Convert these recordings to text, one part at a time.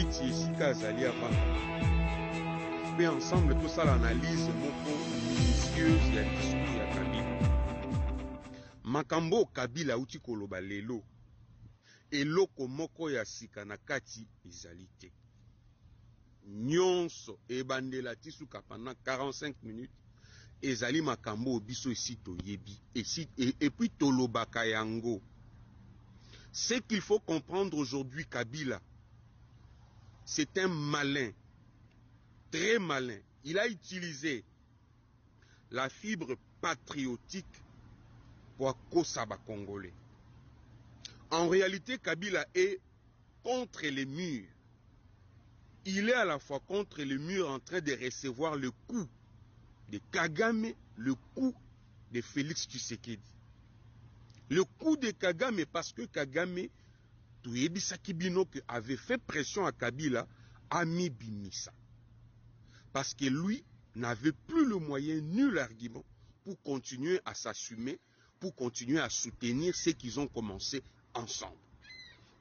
kiti esika azali avanda. Mais ensemble tout ça l'analyse moko minutieuse ya discours ya Kabila. Makambo Kabila uti koloba lelo eloko moko ya sika na kati ezali te. Nyonso ebandela tisuka pendant 45 minutes ezali makambo biso esito yebi et puis tolobaka yango. Ce qu'il faut comprendre aujourd'hui, Kabila, c'est un malin, très malin. Il a utilisé la fibre patriotique pour accoster les Congolais. En réalité, Kabila est contre les murs. Il est à la fois contre les murs en train de recevoir le coup de Kagame, le coup de Félix Tshisekedi. Le coup de Kagame, parce que Kagame, Touyebisaki Binoke avait fait pression à Kabila, a mis Bimisa. Parce que lui n'avait plus le moyen, nul argument, pour continuer à s'assumer, pour continuer à soutenir ce qu'ils ont commencé ensemble.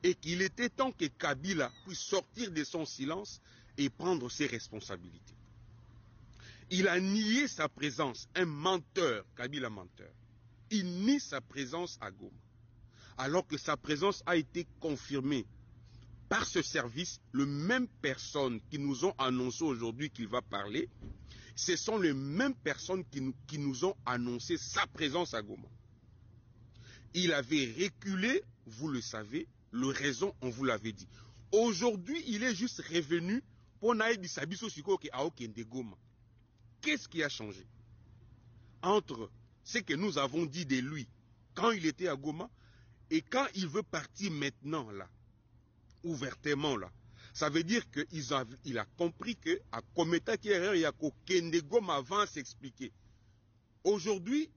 Et qu'il était temps que Kabila puisse sortir de son silence et prendre ses responsabilités. Il a nié sa présence, un menteur, Kabila menteur. Il nie sa présence à Goma. Alors que sa présence a été confirmée par ce service, les mêmes personnes qui nous ont annoncé aujourd'hui qu'il va parler, ce sont les mêmes personnes qui nous ont annoncé sa présence à Goma. Il avait reculé, vous le savez, le raison, on vous l'avait dit. Aujourd'hui, il est juste revenu pour naïdi sabiso siko ke aokende Goma. Qu'est-ce qui a changé entre ce que nous avons dit de lui quand il était à Goma et quand il veut partir maintenant là, ouvertement là? Ça veut dire qu'il a compris que à Kometa qui erreur, il y a Kende Goma avant à s'expliquer. Aujourd'hui,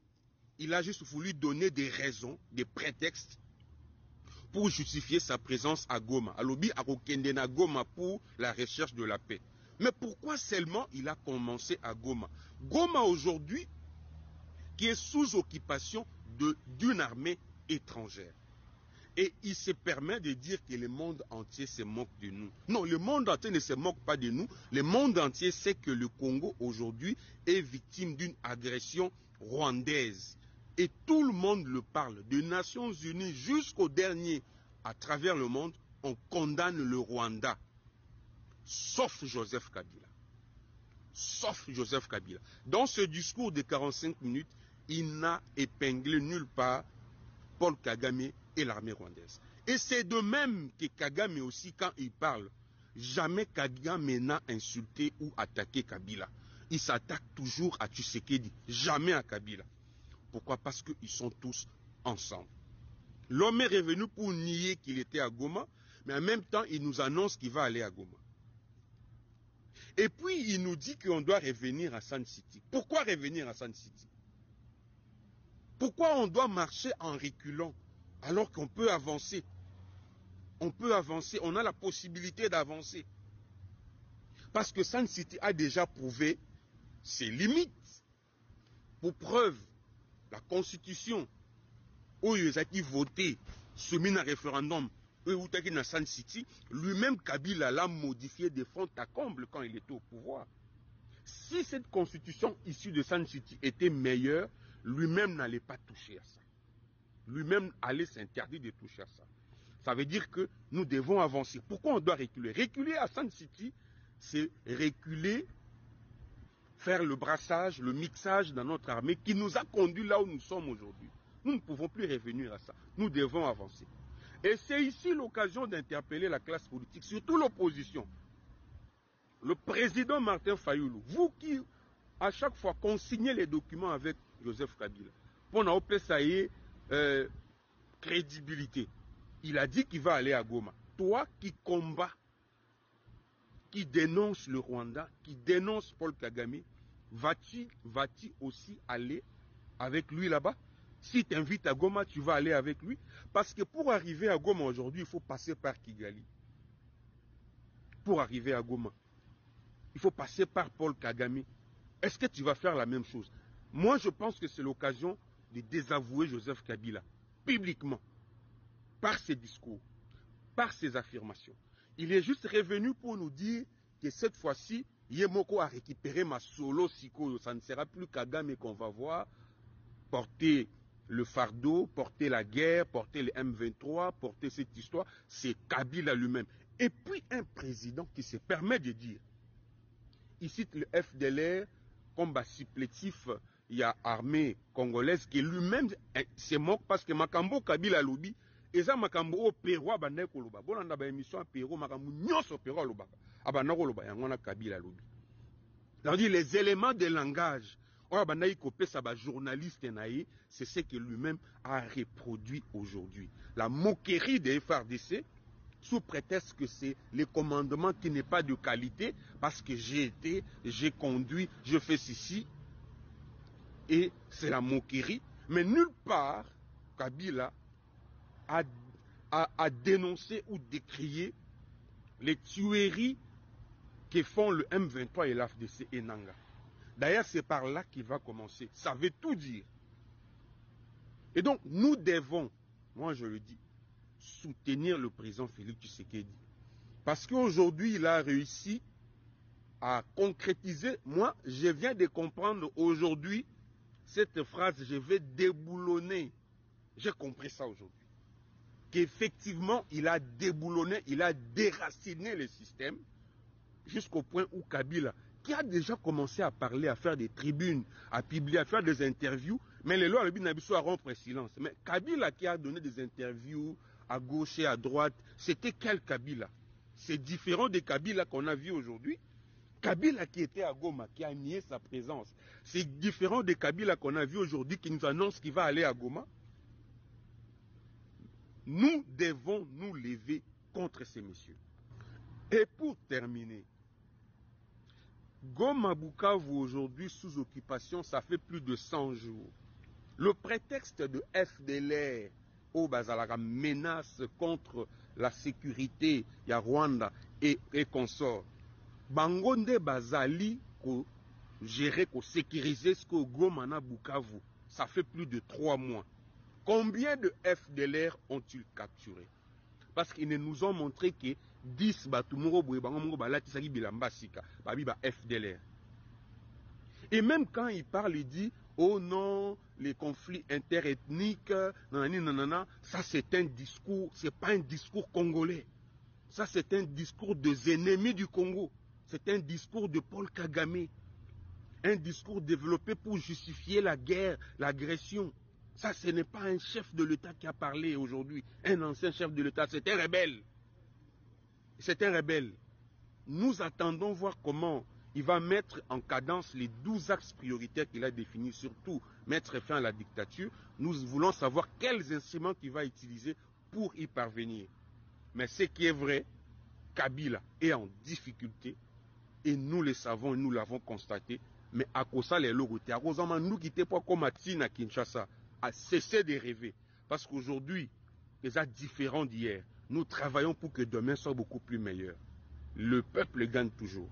il a juste voulu donner des raisons, des prétextes pour justifier sa présence à Goma. Alobi a Kende na Goma pour la recherche de la paix. Mais pourquoi seulement il a commencé à Goma? Goma aujourd'hui, qui est sous occupation d'une armée étrangère. Et il se permet de dire que le monde entier se moque de nous. Non, le monde entier ne se moque pas de nous. Le monde entier sait que le Congo aujourd'hui est victime d'une agression rwandaise. Et tout le monde le parle. Des Nations Unies jusqu'au dernier, à travers le monde, on condamne le Rwanda. Sauf Joseph Kabila. Sauf Joseph Kabila. Dans ce discours de 45 minutes, il n'a épinglé nulle part Paul Kagame et l'armée rwandaise. Et c'est de même que Kagame aussi, quand il parle, jamais Kagame n'a insulté ou attaqué Kabila. Il s'attaque toujours à Tshisekedi, jamais à Kabila. Pourquoi? Parce qu'ils sont tous ensemble. L'homme est revenu pour nier qu'il était à Goma, mais en même temps, il nous annonce qu'il va aller à Goma. Et puis, il nous dit qu'on doit revenir à Sun City. Pourquoi revenir à Sun City? Pourquoi on doit marcher en reculant alors qu'on peut avancer? On peut avancer, on a la possibilité d'avancer. Parce que Sun City a déjà prouvé ses limites. Pour preuve, la Constitution, où ils ont voté, soumis à un référendum, où Sun City, lui-même Kabila l'a modifié de fond à comble quand il était au pouvoir. Si cette constitution issue de Sun City était meilleure, lui-même n'allait pas toucher à ça. Lui-même allait s'interdire de toucher à ça. Ça veut dire que nous devons avancer. Pourquoi on doit reculer? Reculer à Sun City, c'est reculer, faire le brassage, le mixage dans notre armée qui nous a conduits là où nous sommes aujourd'hui. Nous ne pouvons plus revenir à ça. Nous devons avancer. Et c'est ici l'occasion d'interpeller la classe politique, surtout l'opposition. Le président Martin Fayoulou, vous qui, à chaque fois, consignez les documents avec Joseph Kabila, pour nous crédibilité. Il a dit qu'il va aller à Goma. Toi qui combats, qui dénonce le Rwanda, qui dénonce Paul Kagame, vas-tu aussi aller avec lui là-bas? Si tu invites à Goma, tu vas aller avec lui. Parce que pour arriver à Goma aujourd'hui, il faut passer par Kigali. Pour arriver à Goma, il faut passer par Paul Kagame. Est-ce que tu vas faire la même chose? Moi, je pense que c'est l'occasion de désavouer Joseph Kabila, publiquement, par ses discours, par ses affirmations. Il est juste revenu pour nous dire que cette fois-ci, Yemoko a récupéré ma solo siko. Ça ne sera plus Kagame qu'on va voir porter le fardeau, porter la guerre, porter le M23, porter cette histoire. C'est Kabila lui-même. Et puis un président qui se permet de dire, il cite le FDLR comme supplétif, il y a armée congolaise qui lui-même se moque parce que Makambo Kabila Lobi, et ça Makambo au Pérou, Abandé Koloba. Bon, on a une émission à Pérou, Makambo Nyos au Pérou, Abandé Koloba, et on a Kabila Lobi. C'est-à-dire les éléments de langage, c'est ce que lui-même a reproduit aujourd'hui. La moquerie des FARDC, sous prétexte que c'est le commandement qui n'est pas de qualité, parce que j'ai été, j'ai conduit, je fais ceci, et c'est la moquerie. Mais nulle part, Kabila a dénoncé ou décrié les tueries que font le M23 et l'AFDC et Nanga. D'ailleurs, c'est par là qu'il va commencer. Ça veut tout dire. Et donc, nous devons, moi je le dis, soutenir le président Félix Tshisekedi. Parce qu'aujourd'hui, il a réussi à concrétiser. Moi, je viens de comprendre aujourd'hui cette phrase, je vais déboulonner. J'ai compris ça aujourd'hui. Qu'effectivement, il a déboulonné, il a déraciné le système jusqu'au point où Kabila, qui a déjà commencé à parler, à faire des tribunes, à publier, à faire des interviews, mais les lois à rompre silence. Mais Kabila qui a donné des interviews à gauche et à droite, c'était quel Kabila? C'est différent des Kabila qu'on a vu aujourd'hui. Kabila qui était à Goma, qui a nié sa présence, c'est différent des Kabila qu'on a vu aujourd'hui, qui nous annonce qu'il va aller à Goma. Nous devons nous lever contre ces messieurs. Et pour terminer, Goma Bukavu aujourd'hui sous occupation, ça fait plus de 100 jours. Le prétexte de FDLR au Bazalaka menace contre la sécurité, il y a Rwanda et consorts. Bangonde Bazali ko gérer, ko sécuriser ce que Goma na Bukavu, ça fait plus de 3 mois. Combien de FDLR ont-ils capturé? Parce qu'ils nous ont montré que 10 batumuro boyebango balati saki bilamba sika, babi ba FDLR. Et même quand il parle, il dit oh non, les conflits interethniques, nanani nanana, ça c'est un discours, c'est pas un discours congolais. Ça c'est un discours des ennemis du Congo. C'est un discours de Paul Kagame. Un discours développé pour justifier la guerre, l'agression. Ça, ce n'est pas un chef de l'État qui a parlé aujourd'hui. Un ancien chef de l'État, c'est un rebelle. C'est un rebelle. Nous attendons voir comment il va mettre en cadence les 12 axes prioritaires qu'il a définis, surtout mettre fin à la dictature. Nous voulons savoir quels instruments il va utiliser pour y parvenir. Mais ce qui est vrai, Kabila est en difficulté et nous le savons, nous l'avons constaté. Mais à cause de les logotés, à cause de nous qui n'étions pas comme à Kinshasa, à cesser de rêver. Parce qu'aujourd'hui, les a différents d'hier. Nous travaillons pour que demain soit beaucoup plus meilleur. Le peuple gagne toujours.